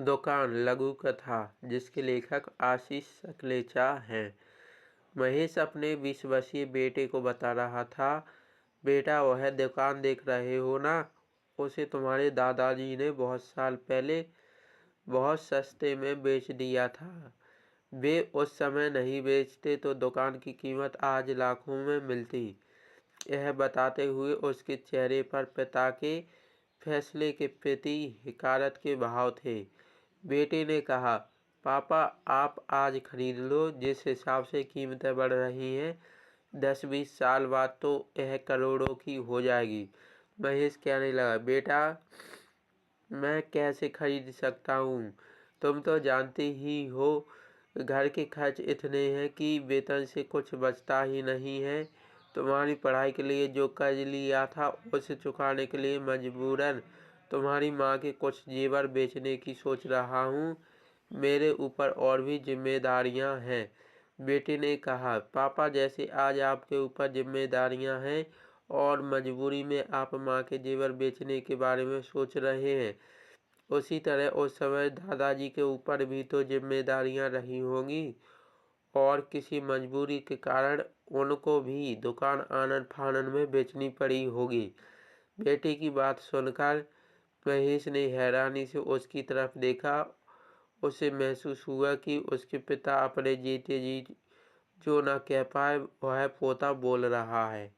दुकान लघु कथा जिसके लेखक आशीष सकलेचा हैं। महेश अपने 20 वर्षीय बेटे को बता रहा था, बेटा वह दुकान देख रहे हो ना, उसे तुम्हारे दादाजी ने बहुत साल पहले बहुत सस्ते में बेच दिया था। वे उस समय नहीं बेचते तो दुकान की कीमत आज लाखों में मिलती। यह बताते हुए उसके चेहरे पर पिता के फैसले के प्रति हिकारत के भाव थे। बेटे ने कहा, पापा आप आज खरीद लो, जिस हिसाब से कीमतें बढ़ रही हैं 10-20 साल बाद तो यह करोड़ों की हो जाएगी। महेश कहने लगा, बेटा मैं कैसे खरीद सकता हूँ, तुम तो जानते ही हो घर के खर्च इतने हैं कि वेतन से कुछ बचता ही नहीं है। तुम्हारी पढ़ाई के लिए जो कर्ज लिया था उसे चुकाने के लिए मजबूरन तुम्हारी माँ के कुछ जेवर बेचने की सोच रहा हूँ। मेरे ऊपर और भी जिम्मेदारियाँ हैं। बेटे ने कहा, पापा जैसे आज आपके ऊपर जिम्मेदारियाँ हैं और मजबूरी में आप माँ के जेवर बेचने के बारे में सोच रहे हैं, उसी तरह उस समय दादाजी के ऊपर भी तो जिम्मेदारियां रही होंगी और किसी मजबूरी के कारण उनको भी दुकान आनन फानन में बेचनी पड़ी होगी। बेटे की बात सुनकर महेश ने हैरानी से उसकी तरफ देखा। उसे महसूस हुआ कि उसके पिता अपने जीते जी जो न कह पाए वह पोता बोल रहा है।